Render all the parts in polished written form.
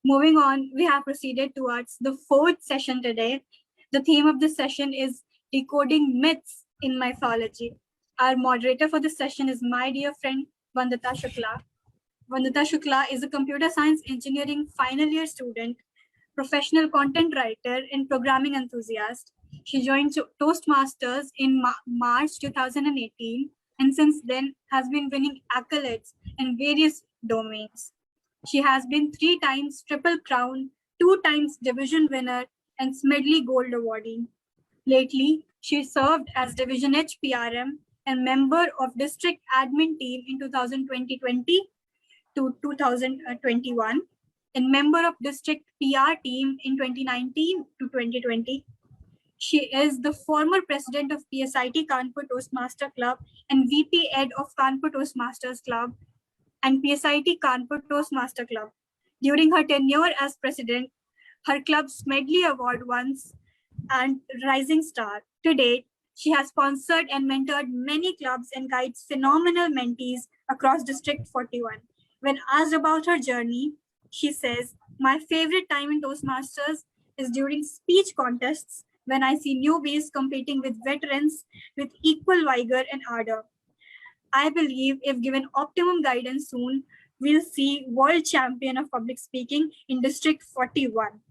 Moving on, we have proceeded towards the fourth session today. The theme of this session is Decoding Myths in Mythology. Our moderator for this session is my dear friend, Vandita Shukla. Vandita Shukla is a computer science engineering final year student, professional content writer, and programming enthusiast. She joined Toastmasters in March 2018 and since then has been winning accolades in various domains. She has been 3 times Triple Crown, 2 times Division winner, and Smedley Gold awardee. Lately, she served as Division H PRM and member of District Admin Team in 2020 to 2021 and member of District PR Team in 2019 to 2020. She is the former president of PSIT Kanpur Toastmaster Club and VP Ed of Kanpur Toastmasters Club and PSIT Kanpur Toastmaster Club. During her tenure as president, her club's Smedley Award once and Rising Star. To date, she has sponsored and mentored many clubs and guides phenomenal mentees across District 41. When asked about her journey, she says, "My favorite time in Toastmasters is during speech contests when I see newbies competing with veterans with equal vigor and ardor. I believe if given optimum guidance soon, we'll see world champion of public speaking in District 41.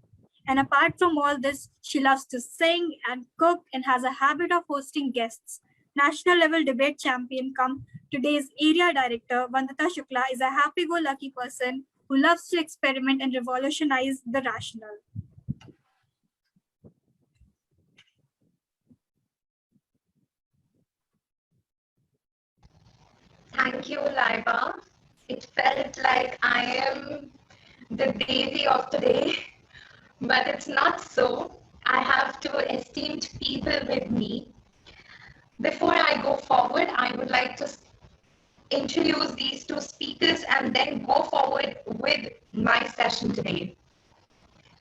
And apart from all this, she loves to sing and cook and has a habit of hosting guests. National level debate champion come today's area director, Vandita Shukla, is a happy-go-lucky person who loves to experiment and revolutionize the rational." Thank you, Laiba. It felt like I am the deity of today, but it's not so. I have two esteemed people with me. Before I go forward, I would like to introduce these two speakers and then go forward with my session today.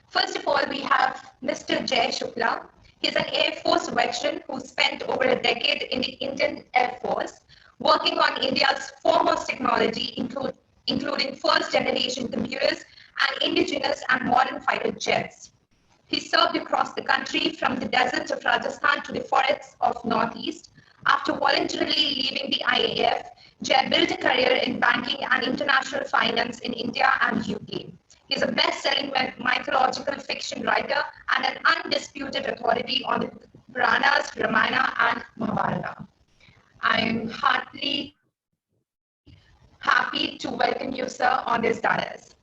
First of all, we have Mr. Jay Shukla. He's an Air Force veteran who spent over a decade in the Indian Air Force, working on India's foremost technology, including first-generation computers and indigenous and modern fighter jets. He served across the country from the deserts of Rajasthan to the forests of Northeast. After voluntarily leaving the IAF, Jay built a career in banking and international finance in India and UK. He's a best-selling mythological fiction writer and an undisputed authority on the Puranas, Ramayana, and Mahabharata. I'm heartily happy to welcome you, sir, on this dais.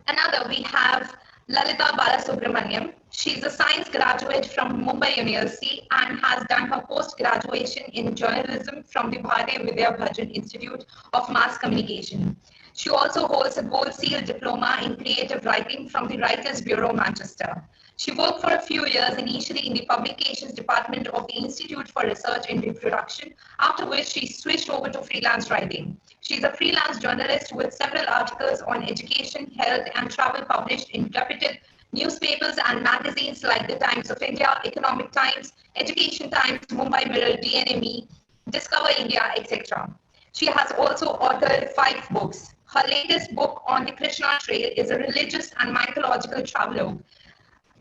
Another, we have Lalitha Balasubramaniam. She's a science graduate from Mumbai University and has done her post-graduation in journalism from the Vijaya Institute of Mass Communication. She also holds a Gold Seal diploma in creative writing from the Writers Bureau, Manchester. She worked for a few years initially in the publications department of the Institute for Research in Reproduction, after which she switched over to freelance writing. She's a freelance journalist with several articles on education, health, and travel published in reputed newspapers and magazines like The Times of India, Economic Times, Education Times, Mumbai Mirror, DNME, Discover India, etc. She has also authored 5 books. Her latest book on the Krishna Trail is a religious and mythological travelogue,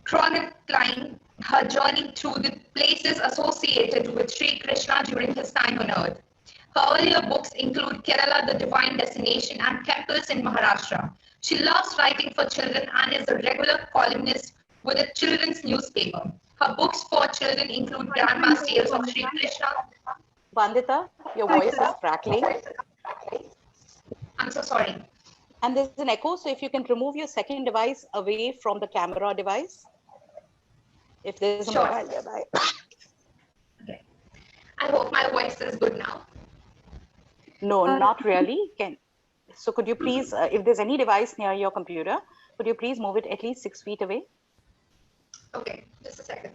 chronicling her journey through the places associated with Sri Krishna during his time on earth. Her earlier books include Kerala, the Divine Destination, and Temples in Maharashtra. She loves writing for children and is a regular columnist with a children's newspaper. Her books for children include Grandma's Tales of Sri Krishna. Vandita, your voice is crackling. I'm so sorry. And there's an echo, so if you can remove your second device away from the camera device. If there's a mobile device. Okay. I hope my voice is good now. No, not really. So could you please, if there's any device near your computer, could you please move it at least 6 feet away? Okay, just a second.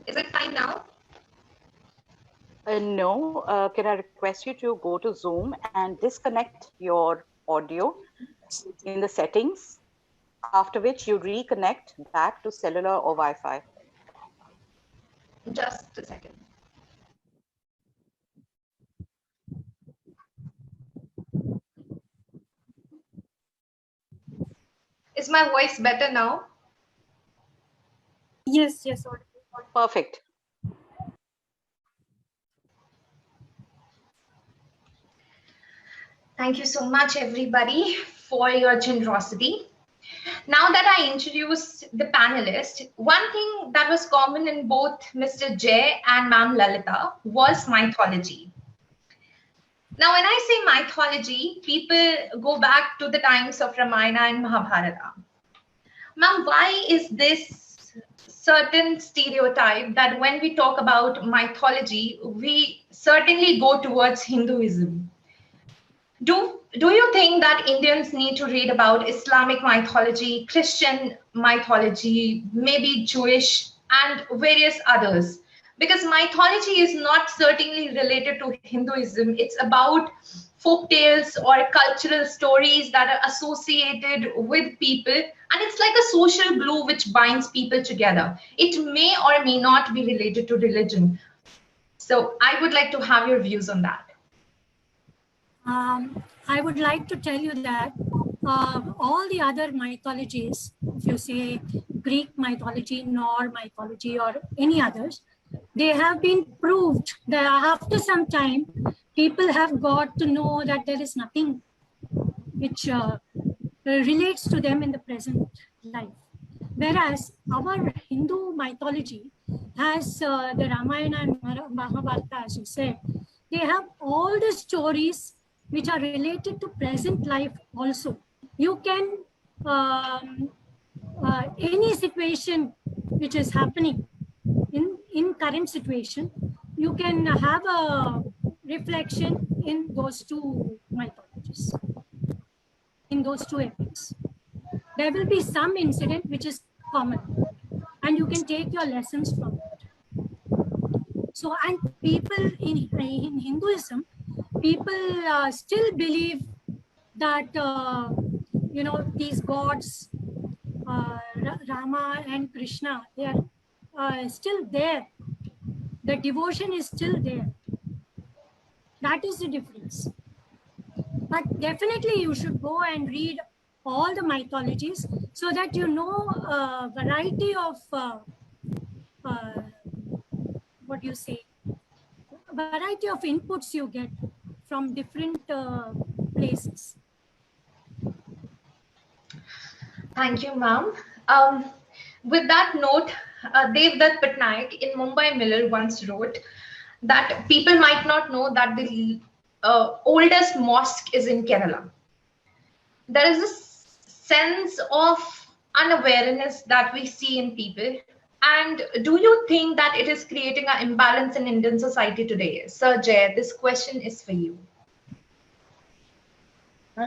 Is it fine now? No. Can I request you to go to Zoom and disconnect your audio in the settings, after which you reconnect back to cellular or Wi-Fi? Just a second. Is my voice better now? Yes, yes. Perfect. Thank you so much, everybody, for your generosity. Now that I introduced the panelists, one thing that was common in both Mr. Jay and Ma'am Lalitha was mythology. Now, when I say mythology, people go back to the times of Ramayana and Mahabharata. Ma'am, why is this certain stereotype that when we talk about mythology, we certainly go towards Hinduism? Do you think that Indians need to read about Islamic mythology, Christian mythology, maybe Jewish, and various others? Because mythology is not certainly related to Hinduism. It's about folk tales or cultural stories that are associated with people, and it's like a social glue which binds people together. It may or may not be related to religion. So I would like to have your views on that. I would like to tell you that all the other mythologies, if you say Greek mythology, Nor mythology, or any others, they have been proved that after some time, people have got to know that there is nothing which relates to them in the present life. Whereas our Hindu mythology has the Ramayana and Mahabharata, as you said, they have all the stories which are related to present life also. You can, any situation which is happening in current situation, you can have a reflection in those two mythologies, in those two epics. There will be some incident which is common, and you can take your lessons from it. So, and people in Hinduism, people still believe that, you know, these gods, Rama and Krishna, they are still there. The devotion is still there. That is the difference. But definitely you should go and read all the mythologies so that you know a variety of, what do you say, variety of inputs you get from different places. Thank you, ma'am. With that note, Devdutt Patnaik in Mumbai Miller once wrote that people might not know that the oldest mosque is in Kerala. There is this sense of unawareness that we see in people. And do you think that it is creating an imbalance in Indian society today? Sir Jay, this question is for you.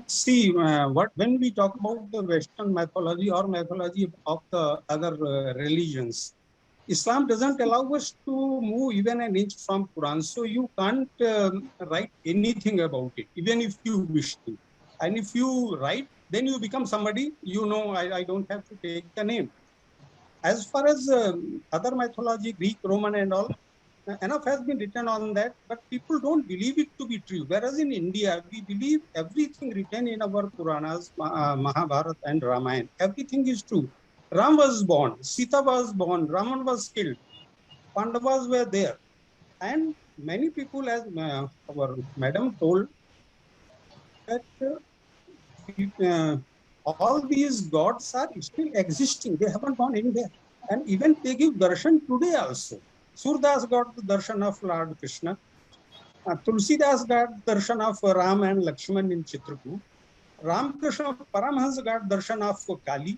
See, when we talk about the Western mythology or mythology of the other religions, Islam doesn't allow us to move even an inch from Quran. So you can't write anything about it, even if you wish to. And if you write, then you become somebody, you know, I don't have to take the name. As far as other mythology, Greek, Roman and all, enough has been written on that, but people don't believe it to be true. Whereas in India, we believe everything written in our Puranas, Mahabharata and Ramayana, everything is true. Ram was born, Sita was born, Raman was killed, Pandavas were there. And many people, as our madam told, that all these gods are still existing. They haven't gone anywhere. And even they give darshan today also. Surdas got the darshan of Lord Krishna. Tulsidas got darshan of Ram and Lakshman in Chitrakoot. Ramakrishna Paramhans got darshan of Kali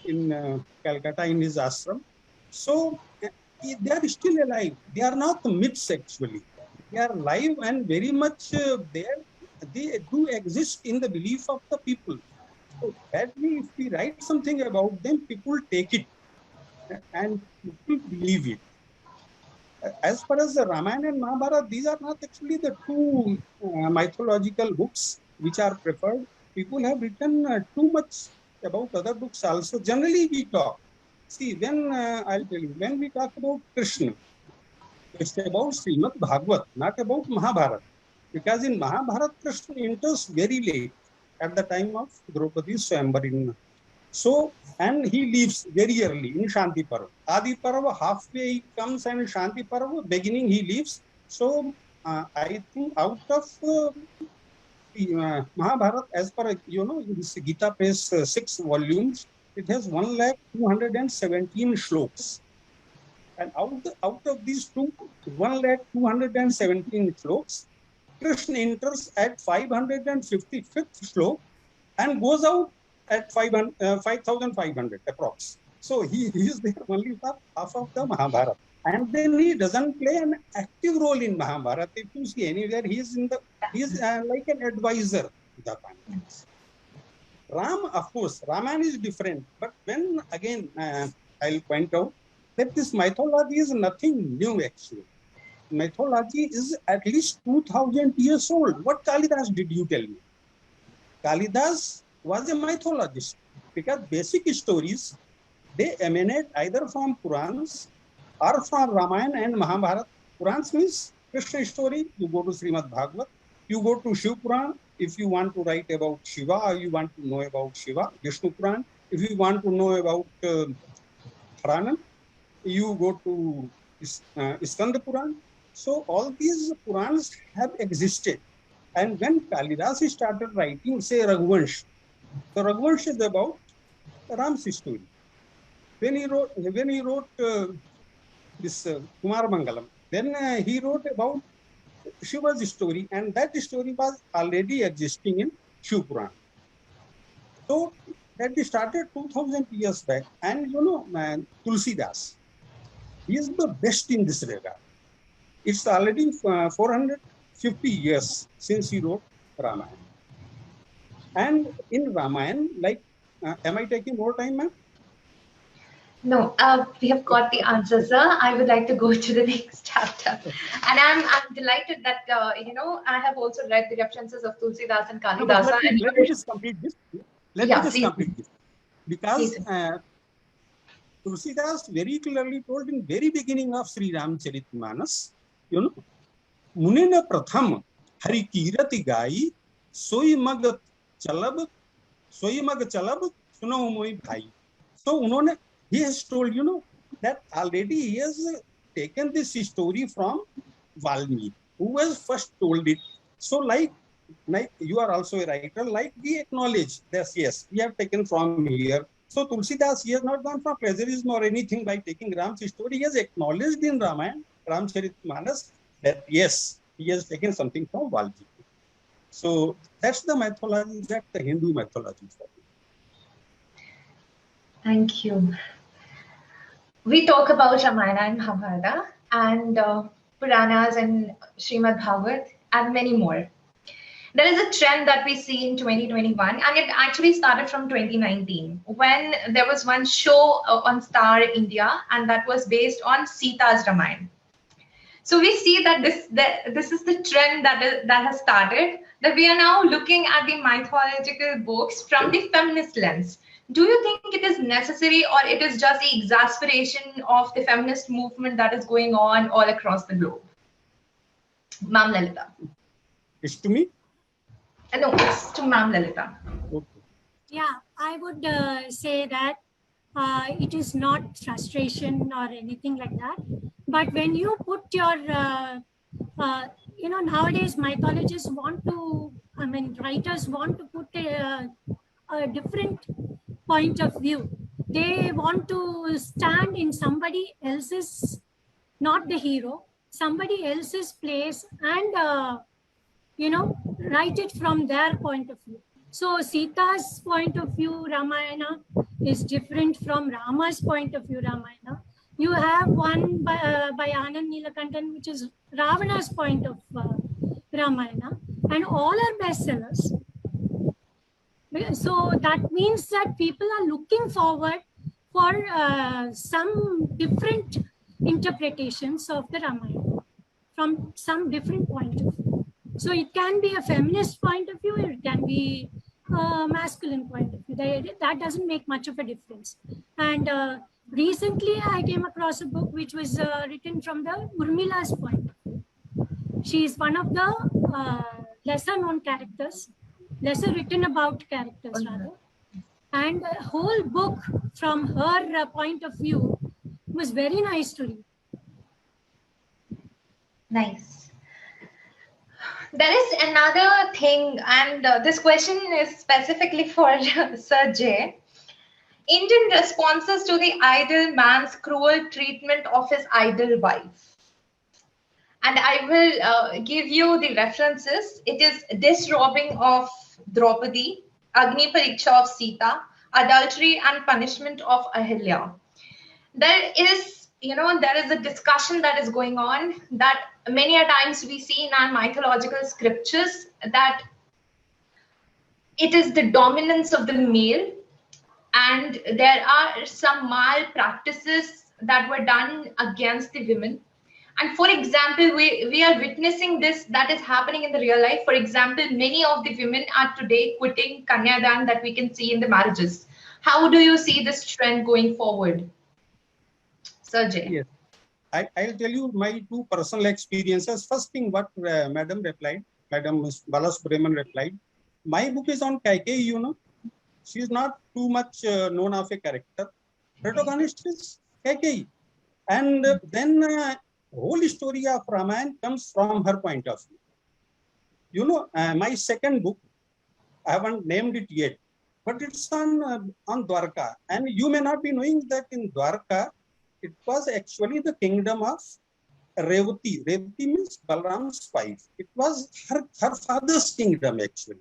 in Calcutta in his ashram. So they are still alive. They are not myths actually. They are alive and very much there. They do exist in the belief of the people. So that way, if we write something about them, people take it and people believe it. As far as the Ramayana and Mahabharata, these are not actually the two mythological books which are preferred. People have written too much about other books also. Generally, we talk. See, when I'll tell you, when we talk about Krishna, it's about Srimad Bhagavad, not about Mahabharata. Because in Mahabharata, Krishna enters very late at the time of Draupadi's Swayamvar in So, and he leaves very early in Shanti Parva. Adi Parva, halfway he comes, and Shanti Parva, beginning he leaves. So, I think out of Mahabharata, as per, this Gita Press 6 volumes, it has 1,217 shlokas. And out of these 1,217 shlokas, Krishna enters at 555th shlok and goes out at 5,500 approx. So he is there only for half of the Mahabharata. And then he doesn't play an active role in Mahabharata. If you see anywhere, he is like an advisor to the Pandavas. Ram, of course, Raman is different. But when again, I'll point out that this mythology is nothing new actually. Mythology is at least 2,000 years old. What Kalidas did you tell me? Kalidas was a mythologist because basic stories, they emanate either from Purans or from Ramayana and Mahabharata. Purans means Krishna story, you go to Srimad Bhagavad, you go to Shiv Puran if you want to write about Shiva or you want to know about Shiva, Vishnu Puran, if you want to know about Haranam, you go to Skanda Puran. So all these Purans have existed. And when Kalidas started writing, say, Raghuvansh, the Raghuvansh is about Ram's story. When he wrote this Kumar Mangalam, then he wrote about Shiva's story, and that story was already existing in Shiv Puran. So that started 2,000 years back. And Tulsidas, he is the best in this regard. It's already 450 years since he wrote Ramayana. And in Ramayana, like, am I taking more time, ma'am? No, we have got the answer, sir. I would like to go to the next chapter. And I'm delighted that, I have also read the references of Tulsidas and Kalidasa. Let me just complete this. Let me just complete this. Because Tulsidas very clearly told in very beginning of Sri Ramcharitmanas, Munina Pratham Hari Kirati Gai Soi Mag Chalab Suno Moi Bhai. So he has told, that already he has taken this story from Valmiki, who has first told it. So like you are also a writer, like we acknowledge this, yes, we have taken from here. So Tulsidas, he has not gone for plagiarism or anything by taking Ram's story. He has acknowledged in Ramayana, Ramcharitmanas, that yes, he has taken something from Valmiki. So that's the mythology, that's the Hindu mythology for me. Thank you. We talk about Ramayana and Mahabharata and Puranas and Srimad Bhagavad and many more. There is a trend that we see in 2021, and it actually started from 2019 when there was one show on Star India, and that was based on Sita's Ramayana. So we see that this is the trend that has started, that we are now looking at the mythological books from the feminist lens. Do you think it is necessary, or it is just the exasperation of the feminist movement that is going on all across the globe? Ma'am Lalitha. It's to me? No, it's to Ma'am Lalitha. Okay. Yeah, I would say that it is not frustration or anything like that. But when you put your, nowadays mythologists want to, writers want to put a different point of view. They want to stand in somebody else's, not the hero, somebody else's place and, write it from their point of view. So Sita's point of view, Ramayana, is different from Rama's point of view, Ramayana. You have one by Anand Neelakantan, which is Ravana's point of Ramayana, and all are bestsellers. So that means that people are looking forward for some different interpretations of the Ramayana from some different point of view. So it can be a feminist point of view, it can be a masculine point of view. That doesn't make much of a difference. And recently I came across a book which was written from the Urmila's point of view. She is one of the lesser known characters, lesser written about characters rather. And the whole book from her point of view was very nice to read. Nice. There is another thing, and this question is specifically for Sir Jay. Indian responses to the idle man's cruel treatment of his idle wife. And I will give you the references. It is disrobing of Draupadi, Agni Pariksha of Sita, adultery and punishment of Ahilya. There is, there is a discussion that is going on that many a times we see in our mythological scriptures that it is the dominance of the male, and there are some malpractices that were done against the women. And for example, we are witnessing this that is happening in the real life. For example, many of the women are today quitting Kanyadan that we can see in the marriages. How do you see this trend going forward? Sir Jay. Yes. I'll tell you my two personal experiences. First thing, what Madam Balasubramaniam replied. My book is on Kaikeyi, She is not too much known of a character. Protagonist is Kaikeyi. And then whole story of Ramayana comes from her point of view. My second book, I haven't named it yet, but it's on Dwarka. And you may not be knowing that in Dwarka, it was actually the kingdom of Revati. Revati means Balram's wife. It was her father's kingdom actually.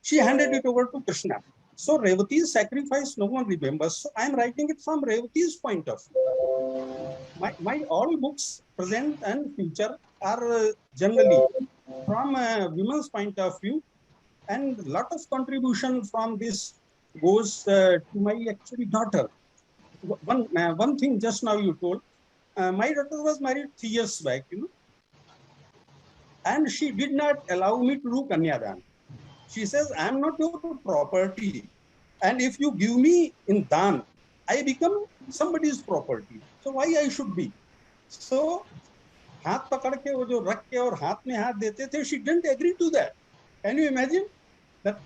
She handed it over to Krishna. So Revati's sacrifice, no one remembers. So I'm writing it from Revati's point of view. My all books, present and future, are generally from a women's point of view, and a lot of contribution from this goes to my actually daughter. One thing just now you told, my daughter was married 3 years back, and she did not allow me to do Kanyadan. She says, I'm not your property. And if you give me in Dan, I become somebody's property. So why I should be? So, हाथ पकड़ के वो जो रख के और हाथ में हाथ देते थे, she didn't agree to that. Can you imagine that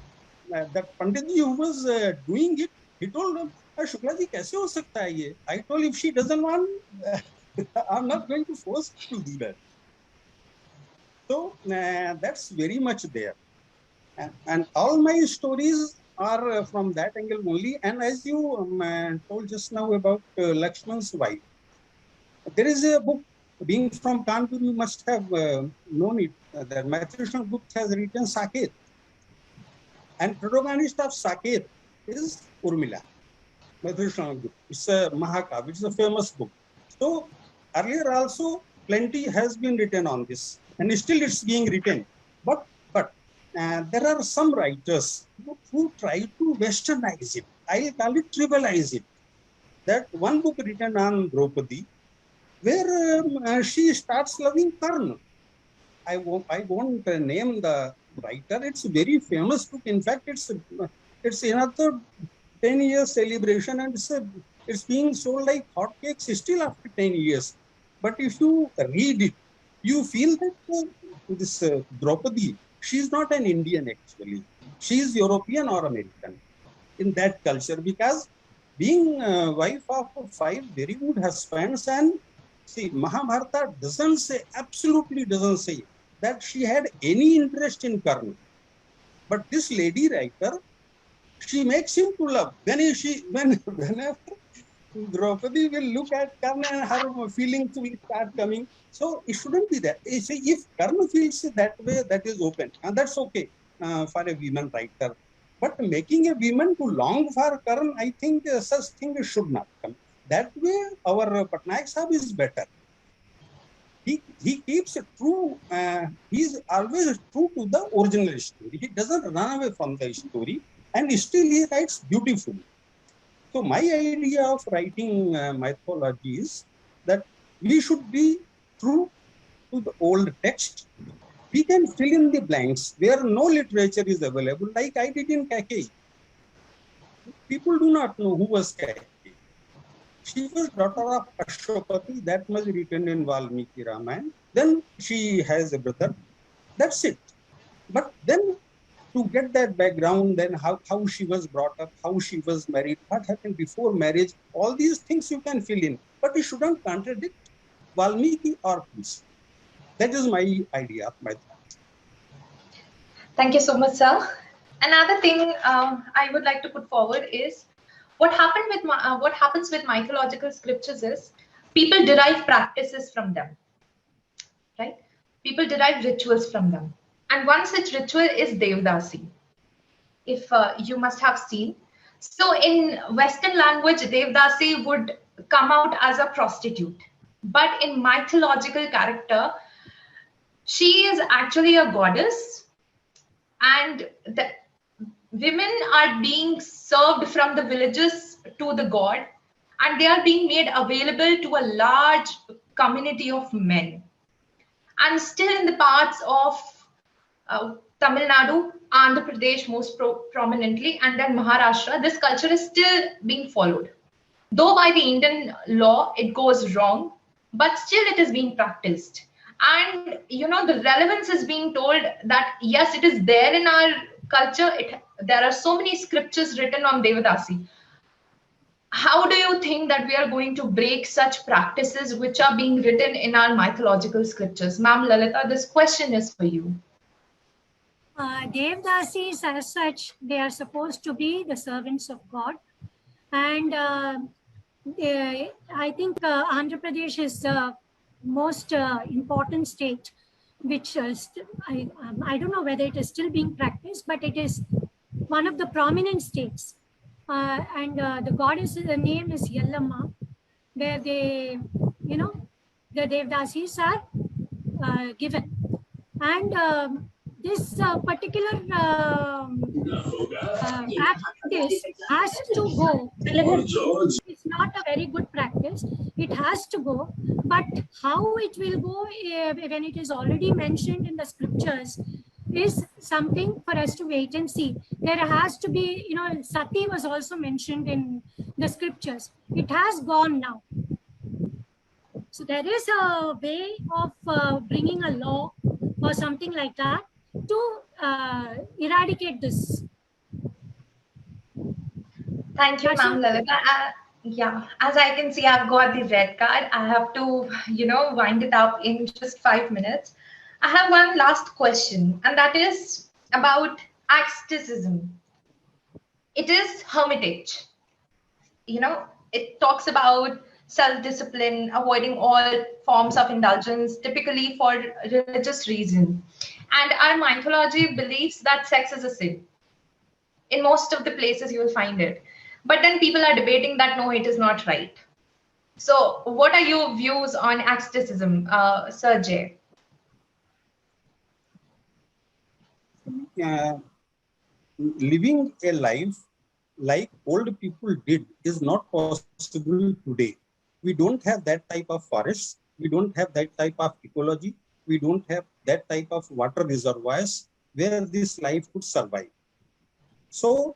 Pandit ji who was doing it, he told him, Shukla ji, kaise ho sakta hai ye? I told if she doesn't want, I'm not going to force her to do that. So that's very much there. And all my stories are from that angle only. And as you told just now about Lakshman's wife, there is a book, being from Kanpur, you must have known it. The Mythological book has written Saket. And protagonist of Saket is Urmila. Mythological book. It's a Mahakav, it's a famous book. So earlier also plenty has been written on this, and still it's being written. But there are some writers who try to westernize it. I call it trivialize it. That one book written on Draupadi, where she starts loving Karna. I won't name the writer. It's a very famous book. In fact, it's another 10-year celebration, and it's being sold like hotcakes still after 10 years. But if you read it, you feel that this Draupadi, she's not an Indian actually. She is European or American in that culture, because being wife of 5 very good husbands, and see, Mahabharata absolutely doesn't say that she had any interest in Karna. But this lady writer, she makes him to love. Whenever Draupadi will look at Karna, and her feelings will start coming. So it shouldn't be that. If Karna feels that way, that is open, and that's okay for a woman writer. But making a woman to long for Karna, I think such thing should not come. That way, our Patnaik Sahib is better. He keeps it true. He's always true to the original story. He doesn't run away from the story, and still he writes beautifully. So my idea of writing mythology is that we should be true to the old text. We can fill in the blanks where no literature is available, like I did in Kaikeyi. People do not know who was Kaikeyi. She was daughter of Ashokapati, that much written in Valmiki Ramayana. Then she has a brother. That's it. But then to get that background, then how she was brought up, how she was married, what happened before marriage, all these things you can fill in, but it shouldn't contradict Valmiki or Tulsi. That is my idea, my thought. Thank you so much, sir. Another thing I would like to put forward is what happens with mythological scriptures is people derive practices from them, right? People derive rituals from them. And one such ritual is Devadasi, if you must have seen. So in Western language, Devadasi would come out as a prostitute. But in mythological character, she is actually a goddess, and the women are being served from the villages to the god, and they are being made available to a large community of men. And still in the parts of Tamil Nadu, Andhra Pradesh most prominently, and then Maharashtra, this culture is still being followed. Though by the Indian law it goes wrong, but still it is being practiced. And the relevance is being told that yes, it is there in our culture. There are so many scriptures written on Devadasi. How do you think that we are going to break such practices which are being written in our mythological scriptures? Ma'am Lalitha, this question is for you. Devadasis as such, they are supposed to be the servants of God. And I think Andhra Pradesh is the most important state, which I don't know whether it is still being practiced, but it is one of the prominent states. And the goddess, the name is Yellamma, where they, the Devadasis are given. And this particular practice has to go. It's not a very good practice. It has to go. But how it will go when it is already mentioned in the scriptures is something for us to wait and see. There has to be, Sati was also mentioned in the scriptures. It has gone now. So there is a way of bringing a law or something like that to eradicate this. Thank you, ma'am Lalitha. Yeah, as I can see, I've got the red card. I have to, wind it up in just 5 minutes. I have one last question, and that is about Exoticism. It is hermitage. It talks about self-discipline, avoiding all forms of indulgence, typically for religious reasons. And our mythology believes that sex is a sin. In most of the places you will find it. But then people are debating that no, it is not right. So what are your views on Exoticism, Sir Jay? Living a life like old people did is not possible today. We don't have that type of forests. We don't have that type of ecology. We don't have that type of water reservoirs where this life could survive. So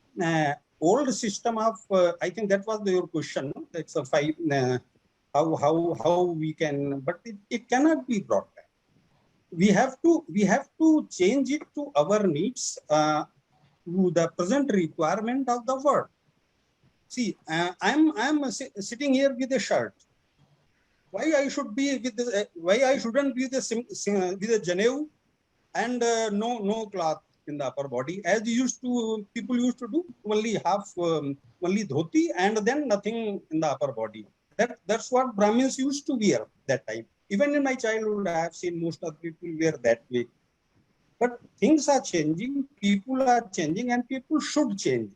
old system of, I think that was your question. It's a how we can, but it cannot be brought back. We have to change it to our needs, to the present requirement of the world. See, I'm sitting here with a shirt. Why I should be with the, why I shouldn't be with a Janeu and no cloth in the upper body, as people used to do, only half, only dhoti and then nothing in the upper body. That's what Brahmins used to wear that time. Even in my childhood, I have seen most of the people wear that way. But things are changing, people are changing, and people should change.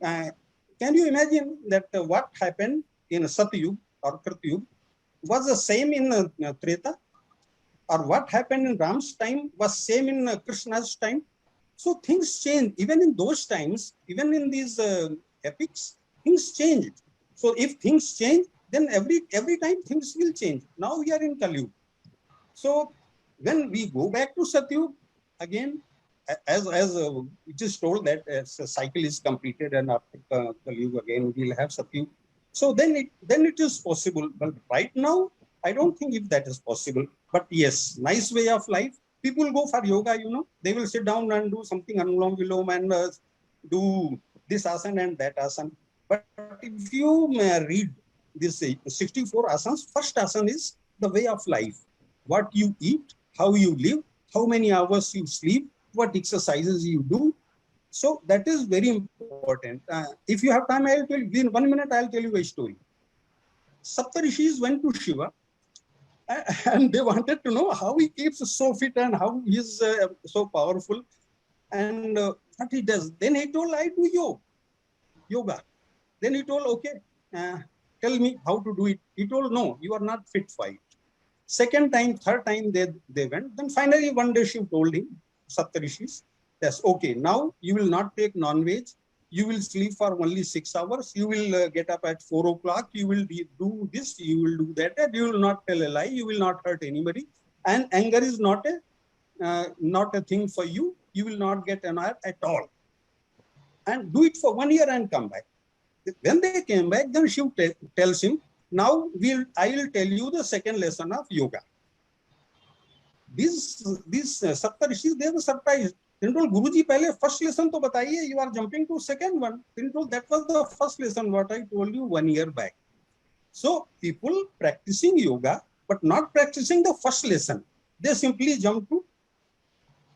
Can you imagine that what happened in Satyug or Krityug was the same in Treta? Or what happened in Ram's time was same in Krishna's time? So things change. Even in those times, even in these epics, things changed. So if things change, then every time things will change. Now we are in Kali Yuga. So when we go back to Satyug, again, as it is told that as a cycle is completed and after Kali Yuga again we'll have Satyug. So then it is possible. But right now, I don't think if that is possible. But yes, nice way of life. People go for yoga, they will sit down and do something Anulom Vilom and do this asana and that asana. But if you read this 64 asanas, first asana is the way of life. What you eat, how you live, how many hours you sleep, what exercises you do. So that is very important. If you have time, I'll tell you, in 1 minute, I'll tell you a story. Saptarishis went to Shiva and they wanted to know how he keeps so fit and how he is so powerful and what he does. Then he told, I do yoga. Then he told, okay, tell me how to do it. He told, no, you are not fit for it. Second time, third time they went. Then finally one day Shiva told him, Saptarishis, yes, okay, now you will not take non-veg. You will sleep for only 6 hours. You will get up at 4 o'clock. You will do this. You will do that. And you will not tell a lie. You will not hurt anybody. And anger is not a thing for you. You will not get annoyed at all. And do it for 1 year and come back. When they came back, then Shiv tells him, now I will tell you the second lesson of yoga. These Saptarishis, they were surprised. Then told, Guruji, pehle first lesson to bataiye, you are jumping to second one. Then told, that was the first lesson, what I told you 1 year back. So people practicing yoga, but not practicing the first lesson. They simply jump to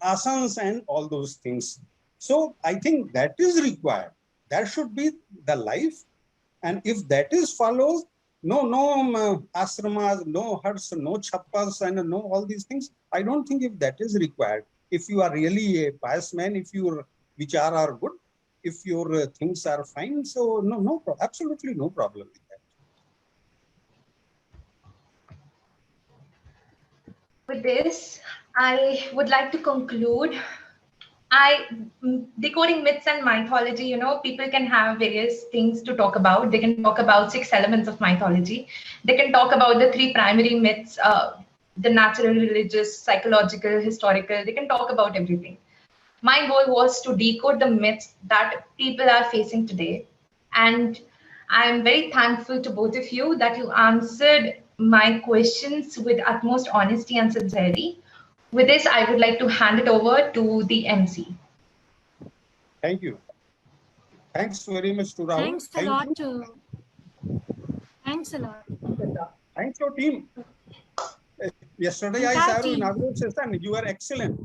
asanas and all those things. So I think that is required. That should be the life. And if that is followed, no ashramas, no huts, no chappas, and no all these things, I don't think if that is required. If you are really a pious man, if your vichar are good, if your things are fine, so absolutely no problem with that. With this, I would like to conclude. Decoding myths and mythology, people can have various things to talk about. They can talk about 6 elements of mythology. They can talk about the 3 primary myths, the natural, religious, psychological, historical. They can talk about everything. My goal was to decode the myths that people are facing today. And I'm very thankful to both of you that you answered my questions with utmost honesty and sincerity. With this, I would like to hand it over to the MC. Thank you. Thanks very much to Rahul. Thanks a lot. Thanks a lot. Thanks your team. Yesterday I saw your inauguration. You were excellent.